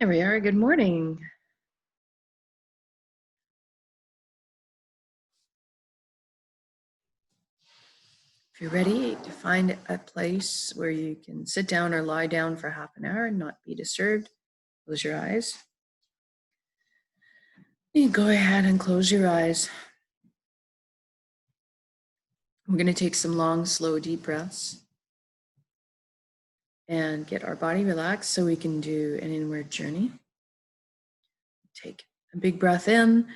There we are. Good morning. If you're ready to find a place where you can sit down or lie down for half an hour and not be disturbed, close your eyes. You go ahead and close your eyes. We're going to take some long, slow, deep breaths and get our body relaxed so we can do an inward journey. Take a big breath in,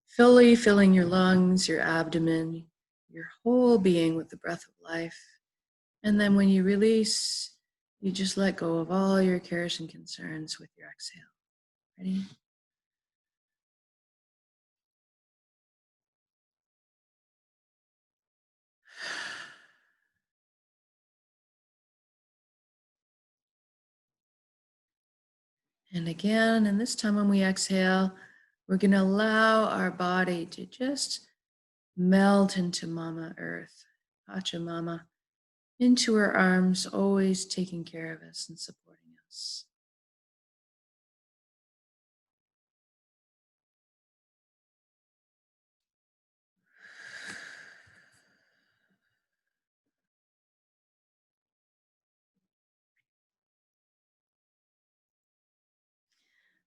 fully filling your lungs, your abdomen, your whole being with the breath of life. And then when you release, you just let go of all your cares and concerns with your exhale. Ready? And again, and this time when we exhale, we're going to allow our body to just melt into Mama Earth, Pachamama, into her arms, always taking care of us and supporting us.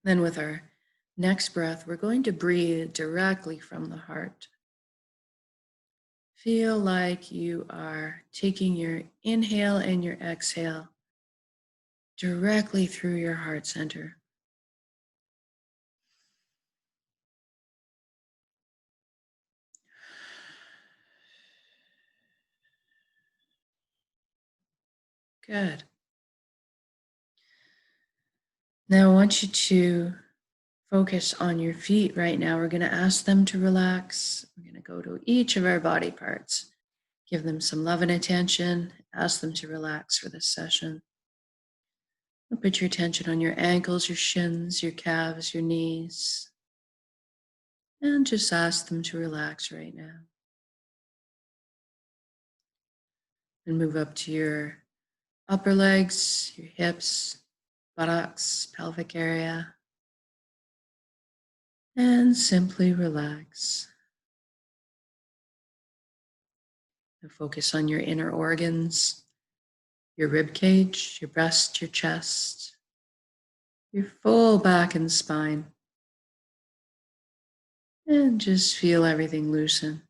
Then with our next breath, we're going to breathe directly from the heart. Feel like you are taking your inhale and your exhale directly through your heart center. Good. Now I want you to focus on your feet right now. We're going to ask them to relax. We're going to go to each of our body parts, give them some love and attention, ask them to relax for this session. Put your attention on your ankles, your shins, your calves, your knees, and just ask them to relax right now. And move up to your upper legs, your hips, buttocks, pelvic area, and simply relax. And focus on your inner organs, your rib cage, your breast, your chest, your full back and spine. And just feel everything loosen.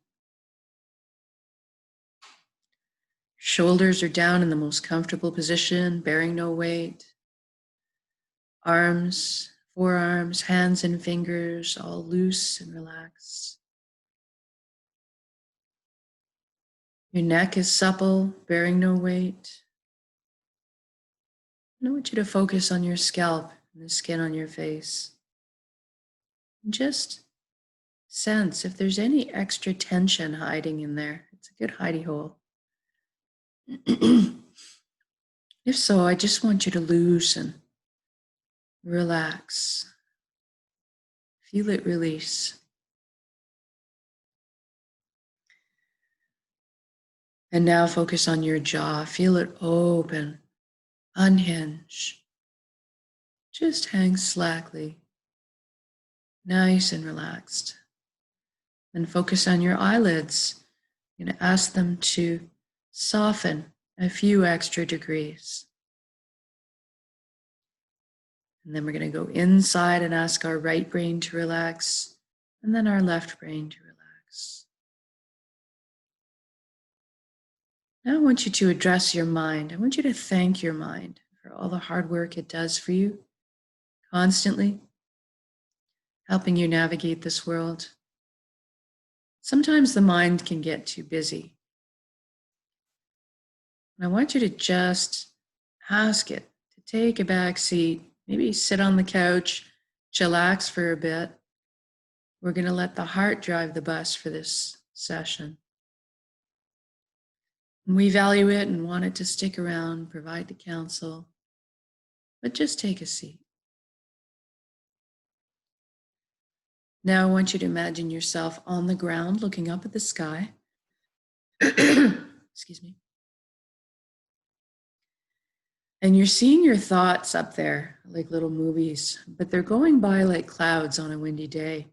Shoulders are down in the most comfortable position, bearing no weight. Arms, forearms, hands and fingers, all loose and relaxed. Your neck is supple, bearing no weight. And I want you to focus on your scalp and the skin on your face. And just sense if there's any extra tension hiding in there. It's a good hidey hole. If so, I just want you to loosen, relax, feel it release. And now focus on your jaw. Feel it open, unhinge. Just hang slackly, nice and relaxed. Then focus on your eyelids. You're going to ask them to soften a few extra degrees. And then we're going to go inside and ask our right brain to relax, and then our left brain to relax. Now I want you to address your mind. I want you to thank your mind for all the hard work it does for you, constantly helping you navigate this world. Sometimes the mind can get too busy. And I want you to just ask it to take a back seat, maybe sit on the couch, chillax for a bit. We're going to let the heart drive the bus for this session. We value it and want it to stick around, provide the counsel, but just take a seat. Now I want you to imagine yourself on the ground looking up at the sky. Excuse me. And you're seeing your thoughts up there like little movies, but they're going by like clouds on a windy day.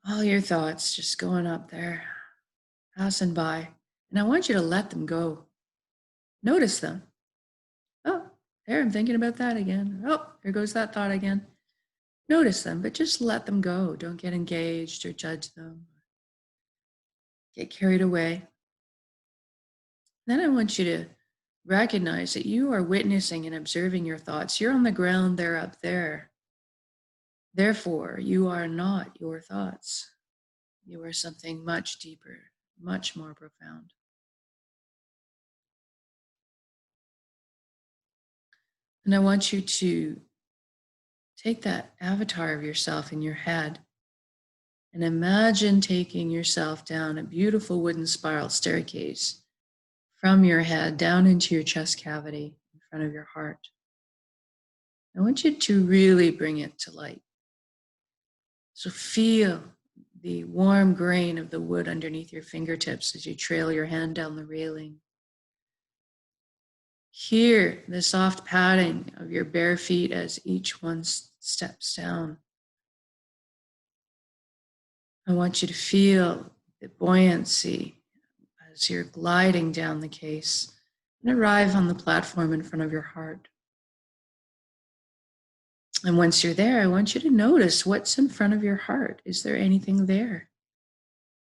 All your thoughts just going up there, passing by. And I want you to let them go. Notice them. Oh, there, I'm thinking about that again. Oh, there goes that thought again. Notice them, but just let them go. Don't get engaged or judge them. Get carried away. Then I want you to recognize that you are witnessing and observing your thoughts. You're on the ground, they're up there. Therefore, you are not your thoughts. You are something much deeper, much more profound. And I want you to take that avatar of yourself in your head and imagine taking yourself down a beautiful wooden spiral staircase from your head down into your chest cavity in front of your heart. I want you to really bring it to light. So feel the warm grain of the wood underneath your fingertips as you trail your hand down the railing. Hear the soft padding of your bare feet as each one steps down. I want you to feel the buoyancy as you're gliding down the case and arrive on the platform in front of your heart. And once you're there, I want you to notice what's in front of your heart. Is there anything there?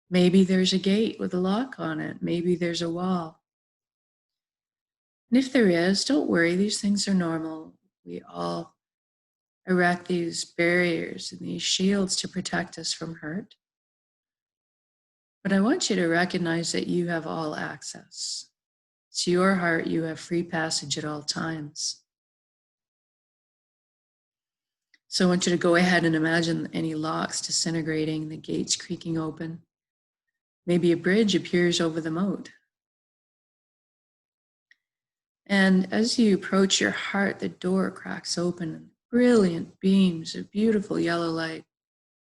Maybe there's a gate with a lock on it. Maybe there's a wall. And if there is, don't worry, these things are normal. We all erect these barriers and these shields to protect us from hurt. But I want you to recognize that you have all access. To your heart, you have free passage at all times. So I want you to go ahead and imagine any locks disintegrating, the gates creaking open. Maybe a bridge appears over the moat. And as you approach your heart, the door cracks open and brilliant beams of beautiful yellow light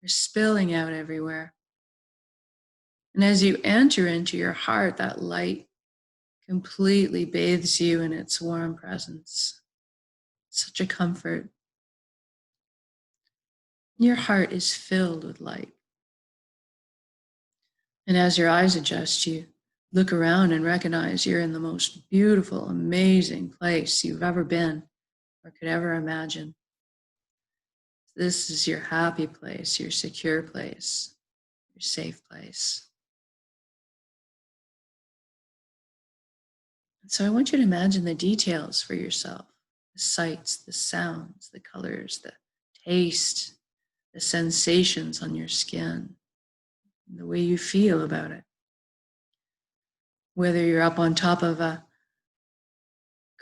are spilling out everywhere. And as you enter into your heart, that light completely bathes you in its warm presence. Such a comfort. Your heart is filled with light. And as your eyes adjust, you look around and recognize you're in the most beautiful, amazing place you've ever been or could ever imagine. This is your happy place, your secure place, your safe place. And so I want you to imagine the details for yourself, the sights, the sounds, the colors, the taste, the sensations on your skin, the way you feel about it. Whether you're up on top of a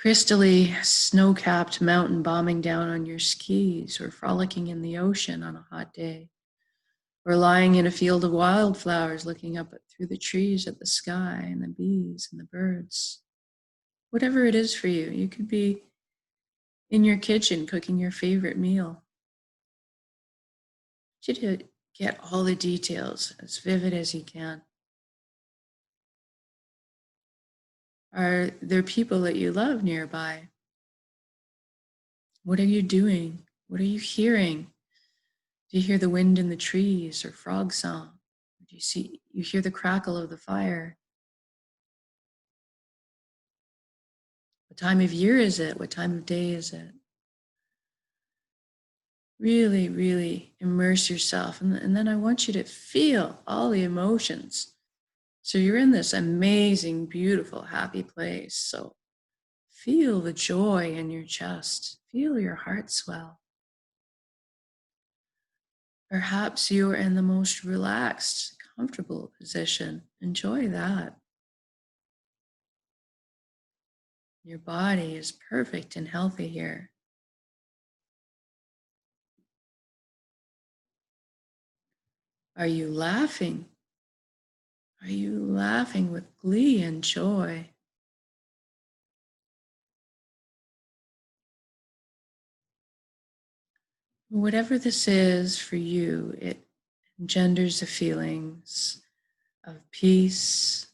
crystally snow-capped mountain bombing down on your skis, or frolicking in the ocean on a hot day, or lying in a field of wildflowers looking up through the trees at the sky and the bees and the birds. Whatever it is for you, you could be in your kitchen cooking your favorite meal. I want you to get all the details as vivid as you can. Are there people that you love nearby? What are you doing? What are you hearing? Do you hear the wind in the trees or frog song? Do you hear the crackle of the fire? What time of year is it? What time of day is it? Really, really immerse yourself. And then I want you to feel all the emotions. So you're in this amazing, beautiful, happy place. So feel the joy in your chest. Feel your heart swell. Perhaps you're in the most relaxed, comfortable position. Enjoy that. Your body is perfect and healthy here. Are you laughing? Are you laughing with glee and joy? Whatever this is for you, it engenders the feelings of peace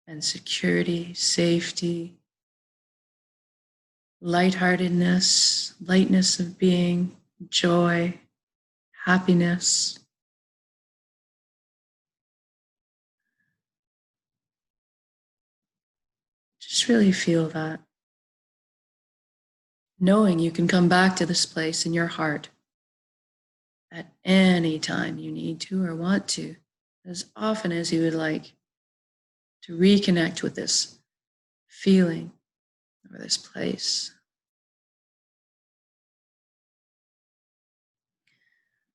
and security, safety, lightheartedness, lightness of being, joy, happiness. Just really feel that. Knowing you can come back to this place in your heart at any time you need to or want to, as often as you would like, to reconnect with this feeling or this place.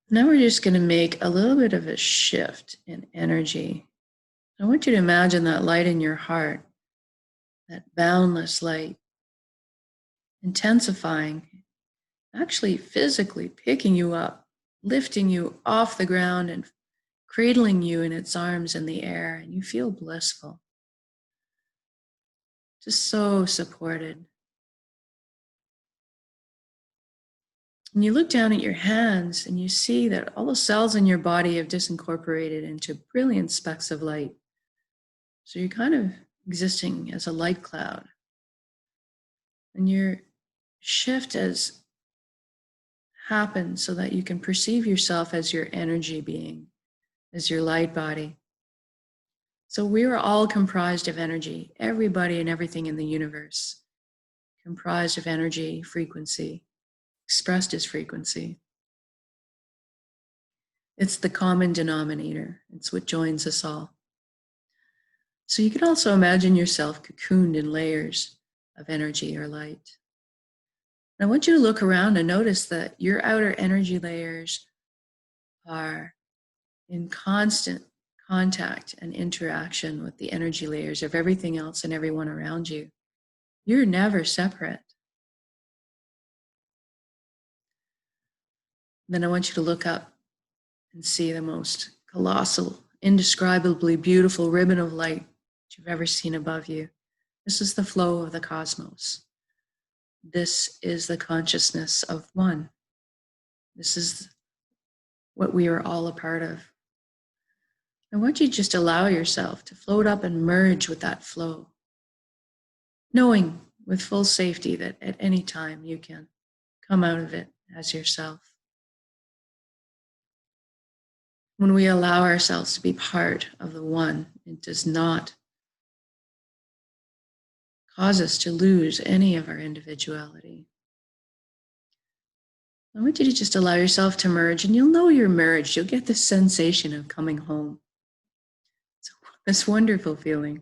Now we're just going to make a little bit of a shift in energy. I want you to imagine that light in your heart, that boundless light, intensifying, actually physically picking you up, lifting you off the ground and cradling you in its arms in the air, and you feel blissful, just so supported. And you look down at your hands and you see that all the cells in your body have disincorporated into brilliant specks of light. So you're kind of existing as a light cloud. And your shift has happened so that you can perceive yourself as your energy being, as your light body. So we are all comprised of energy, everybody and everything in the universe, comprised of energy, frequency, expressed as frequency. It's the common denominator. It's what joins us all. So you can also imagine yourself cocooned in layers of energy or light. And I want you to look around and notice that your outer energy layers are in constant contact and interaction with the energy layers of everything else and everyone around you. You're never separate. Then I want you to look up and see the most colossal, indescribably beautiful ribbon of light that you've ever seen above you. This is the flow of the cosmos. This is the consciousness of one. This is what we are all a part of. I want you to just allow yourself to float up and merge with that flow, knowing with full safety that at any time you can come out of it as yourself. When we allow ourselves to be part of the one, it does not cause us to lose any of our individuality. I want you to just allow yourself to merge, and you'll know you're merged. You'll get this sensation of coming home. It's this wonderful feeling.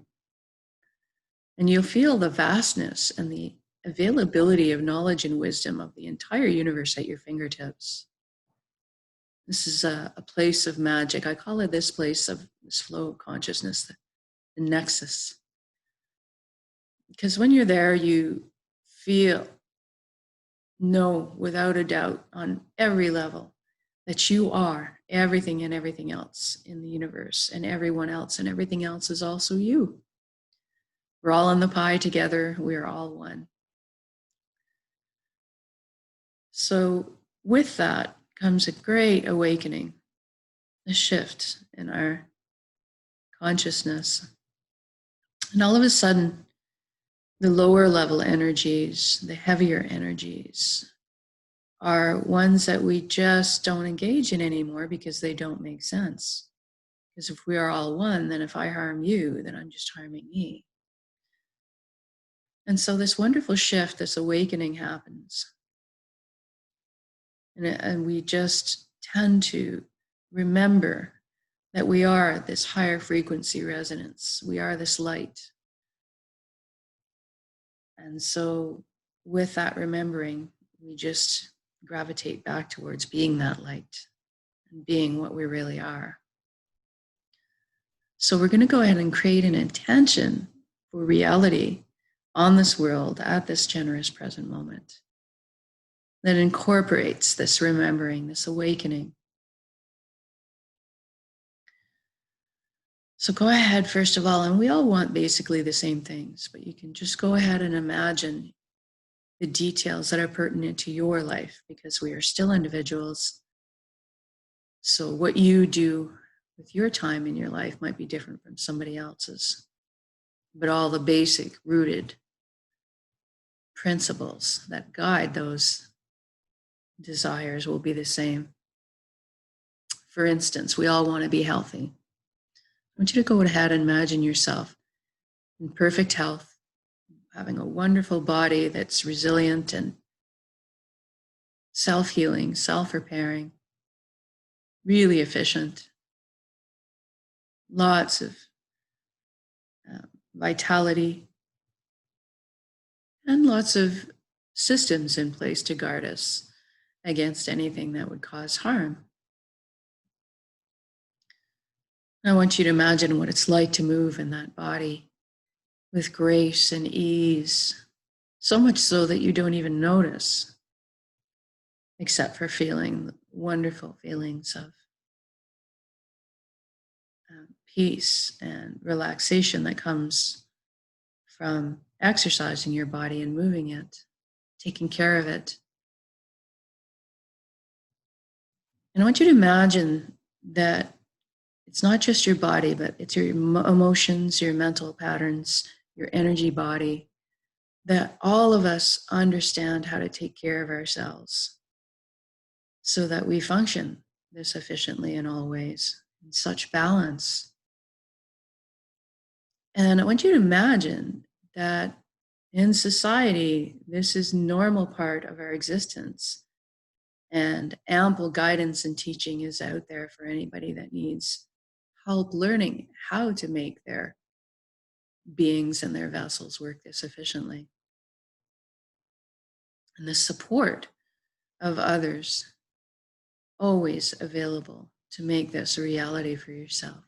And you'll feel the vastness and the availability of knowledge and wisdom of the entire universe at your fingertips. This is a place of magic. I call it this place of this flow of consciousness, the nexus. Because when you're there, you know without a doubt on every level that you are everything and everything else in the universe, and everyone else and everything else is also you. We're all in the pie together. We are all one. So with that comes a great awakening, a shift in our consciousness. And all of a sudden, the lower level energies, the heavier energies, are ones that we just don't engage in anymore because they don't make sense. Because if we are all one, then if I harm you, then I'm just harming me. And so this wonderful shift, this awakening happens. And we just tend to remember that we are this higher frequency resonance. We are this light. And so with that remembering, we just gravitate back towards being that light and being what we really are. So we're going to go ahead and create an intention for reality on this world at this generous present moment that incorporates this remembering, this awakening. So go ahead, first of all, and we all want basically the same things, but you can just go ahead and imagine the details that are pertinent to your life, because we are still individuals. So what you do with your time in your life might be different from somebody else's, but all the basic rooted principles that guide those desires will be the same. For instance, we all want to be healthy. I want you to go ahead and imagine yourself in perfect health, having a wonderful body that's resilient and self-healing, self-repairing, really efficient, lots of vitality, and lots of systems in place to guard us against anything that would cause harm. I want you to imagine what it's like to move in that body with grace and ease, so much so that you don't even notice, except for feeling wonderful feelings of peace and relaxation that comes from exercising your body and moving it, taking care of it. And I want you to imagine that it's not just your body, but it's your emotions, your mental patterns, your energy body, that all of us understand how to take care of ourselves so that we function this efficiently in all ways, in such balance. And I want you to imagine that in society, this is normal part of our existence. And ample guidance and teaching is out there for anybody that needs help learning how to make their beings and their vessels work this efficiently. And the support of others always available to make this a reality for yourself.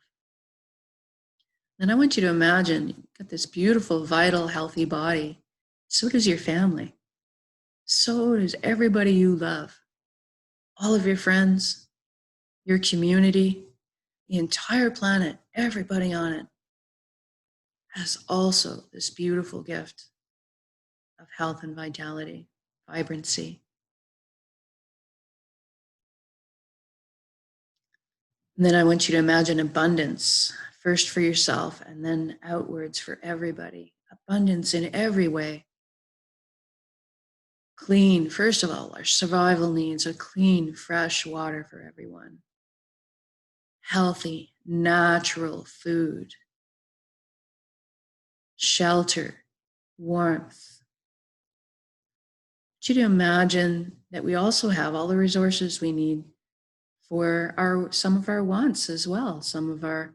Then I want you to imagine you've got this beautiful, vital, healthy body. So does your family. So does everybody you love. All of your friends, your community, the entire planet, everybody on it has also this beautiful gift of health and vitality, vibrancy. And then I want you to imagine abundance, first for yourself and then outwards for everybody. Abundance in every way. Clean, first of all, our survival needs are clean, fresh water for everyone. Healthy, natural food. Shelter, warmth. I want you to imagine that we also have all the resources we need for some of our wants as well, some of our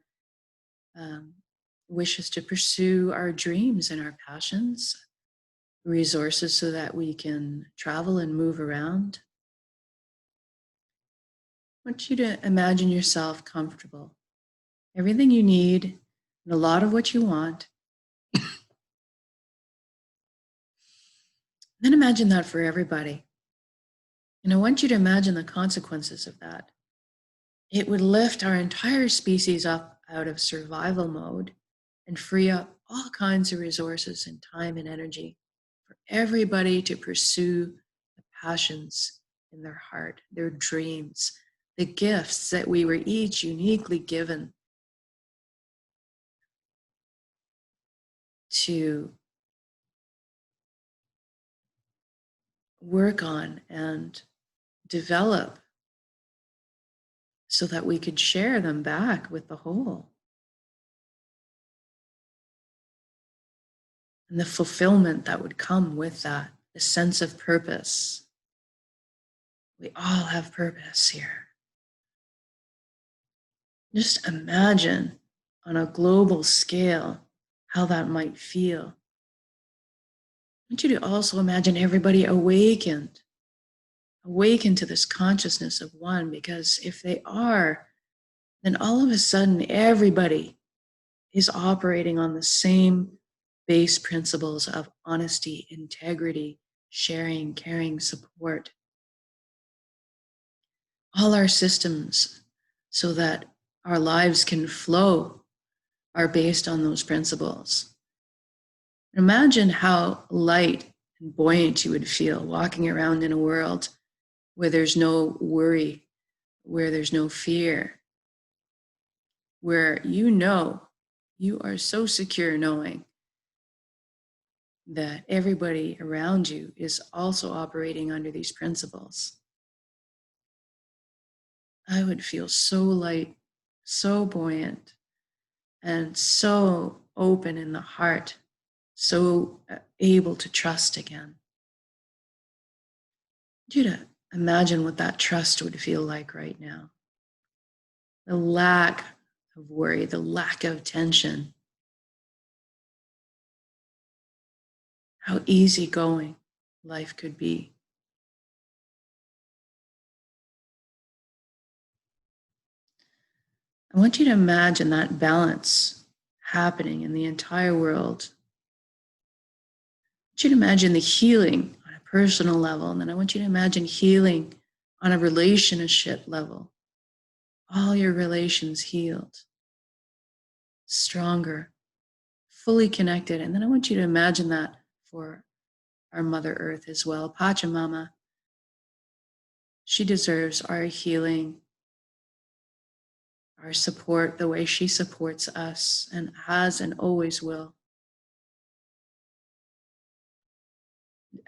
wishes to pursue our dreams and our passions, resources so that we can travel and move around. I want you to imagine yourself comfortable, everything you need, and a lot of what you want. Then imagine that for everybody. And I want you to imagine the consequences of that. It would lift our entire species up out of survival mode and free up all kinds of resources and time and energy for everybody to pursue the passions in their heart, their dreams, the gifts that we were each uniquely given to work on and develop so that we could share them back with the whole. And the fulfillment that would come with that, the sense of purpose. We all have purpose here. Just imagine on a global scale how that might feel. I want you to also imagine everybody awakened to this consciousness of one, because if they are, then all of a sudden everybody is operating on the same base principles of honesty, integrity, sharing, caring, support. All our systems, so that our lives can flow, are based on those principles. Imagine how light and buoyant you would feel walking around in a world where there's no worry, where there's no fear, where you know you are so secure knowing that everybody around you is also operating under these principles, I would feel so light, so buoyant, and so open in the heart, so able to trust again. I want you to imagine what that trust would feel like right now. The lack of worry, the lack of tension, how easygoing life could be. I want you to imagine that balance happening in the entire world. I want you to imagine the healing on a personal level, and then I want you to imagine healing on a relationship level. All your relations healed, stronger, fully connected. And then I want you to imagine that for our Mother Earth as well. Pachamama, she deserves our healing, our support, the way she supports us and has and always will.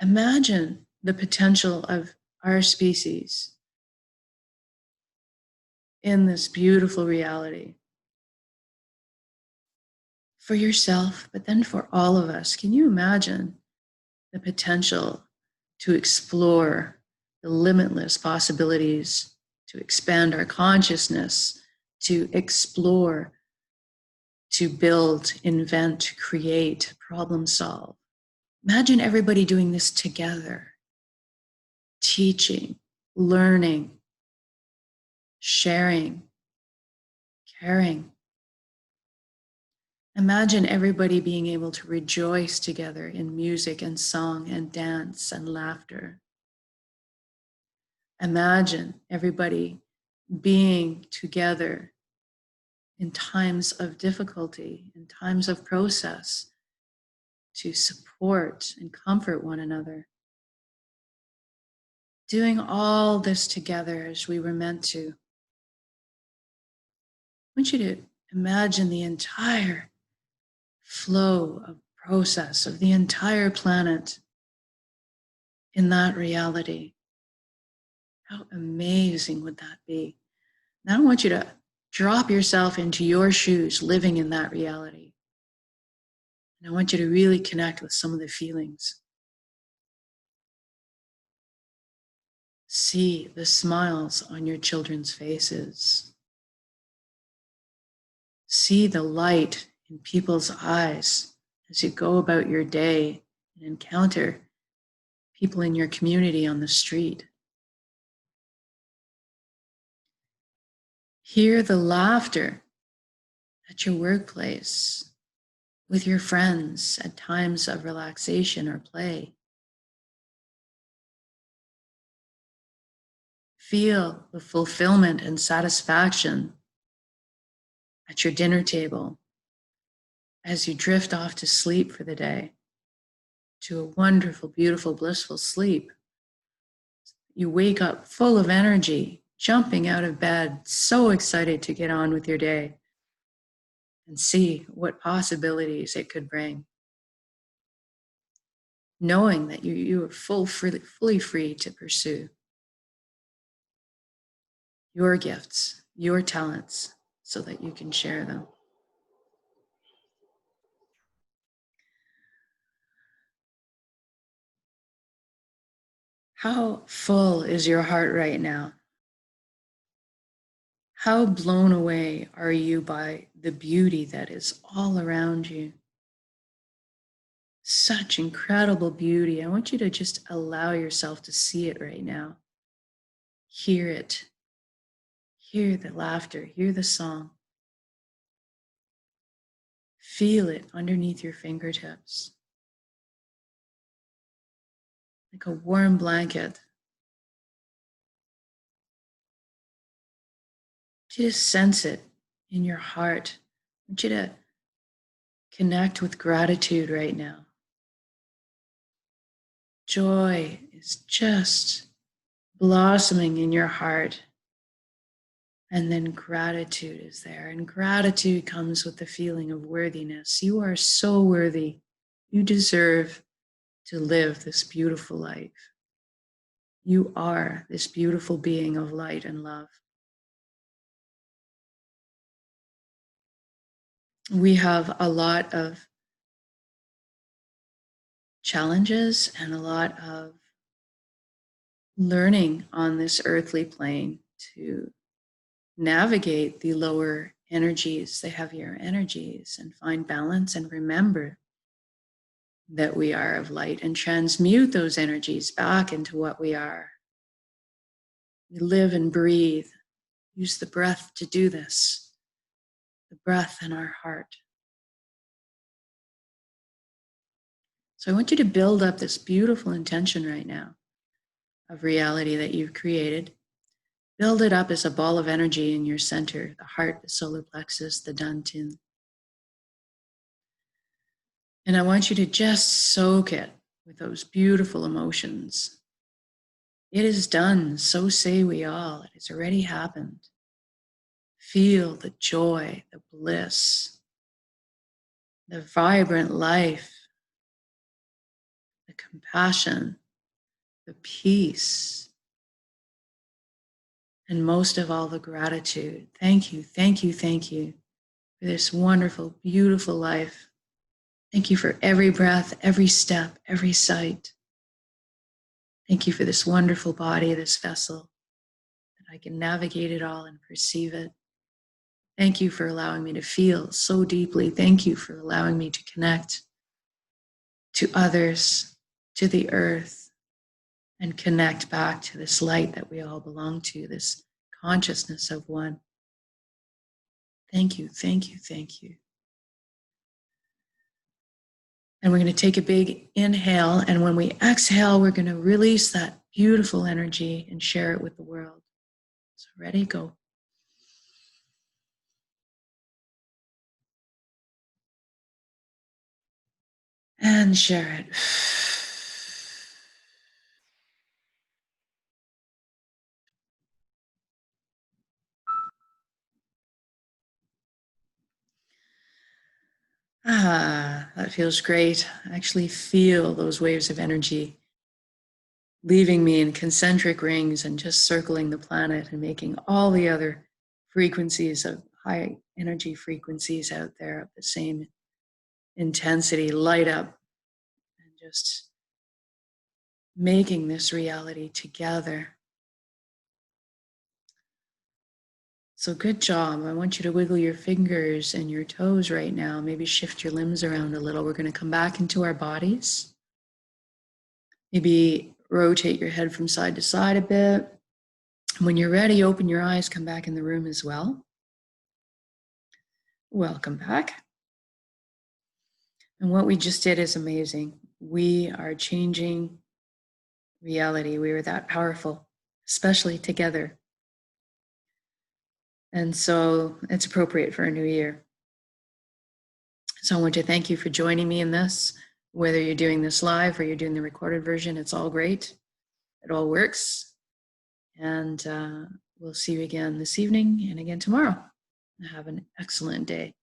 Imagine the potential of our species in this beautiful reality for yourself, but then for all of us. Can you imagine the potential to explore the limitless possibilities, to expand our consciousness, to explore, to build, invent, create, problem solve? Imagine everybody doing this together, teaching, learning, sharing, caring. Imagine everybody being able to rejoice together in music and song and dance and laughter. Imagine everybody being together in times of difficulty, in times of process, to support and comfort one another. Doing all this together as we were meant to. I want you to imagine the entire flow of process of the entire planet in that reality. How amazing would that be? Now I want you to drop yourself into your shoes living in that reality. And I want you to really connect with some of the feelings. See the smiles on your children's faces. See the light in people's eyes as you go about your day and encounter people in your community on the street. Hear the laughter at your workplace, with your friends at times of relaxation or play. Feel the fulfillment and satisfaction at your dinner table as you drift off to sleep for the day, to a wonderful, beautiful, blissful sleep. You wake up full of energy, jumping out of bed, so excited to get on with your day and see what possibilities it could bring. Knowing that you are fully free to pursue your gifts, your talents, so that you can share them. How full is your heart right now? How blown away are you by the beauty that is all around you? Such incredible beauty. I want you to just allow yourself to see it right now. Hear it. Hear the laughter. Hear the song. Feel it underneath your fingertips. Like a warm blanket. I want you to sense it in your heart. I want you to connect with gratitude right now. Joy is just blossoming in your heart. And then gratitude is there. And gratitude comes with the feeling of worthiness. You are so worthy. You deserve to live this beautiful life. You are this beautiful being of light and love. We have a lot of challenges and a lot of learning on this earthly plane to navigate the lower energies, the heavier energies, and find balance and remember that we are of light and transmute those energies back into what we are. We live and breathe. Use the breath to do this, the breath in our heart. So I want you to build up this beautiful intention right now of reality that you've created. Build it up as a ball of energy in your center, the heart, the solar plexus, the dantian. And I want you to just soak it with those beautiful emotions. It is done, so say we all. It has already happened. Feel the joy, the bliss, the vibrant life, the compassion, the peace, and most of all, the gratitude. Thank you, thank you, thank you for this wonderful, beautiful life. Thank you for every breath, every step, every sight. Thank you for this wonderful body, this vessel, that I can navigate it all and perceive it. Thank you for allowing me to feel so deeply. Thank you for allowing me to connect to others, to the earth, and connect back to this light that we all belong to, this consciousness of one. Thank you, thank you, thank you. And we're going to take a big inhale, and when we exhale, we're going to release that beautiful energy and share it with the world. So ready, go. And share it. Ah, that feels great. I actually feel those waves of energy leaving me in concentric rings and just circling the planet and making all the other frequencies of high energy frequencies out there of the same intensity light up and just making this reality together. So good job. I want you to wiggle your fingers and your toes right now. Maybe shift your limbs around a little. We're going to come back into our bodies. Maybe rotate your head from side to side a bit. When you're ready, open your eyes, come back in the room as well. Welcome back. And what we just did is amazing. We are changing reality. We are that powerful, especially together. And so it's appropriate for a new year. So I want to thank you for joining me in this. Whether you're doing this live or you're doing the recorded version, it's all great. It all works. And we'll see you again this evening and again tomorrow. Have an excellent day.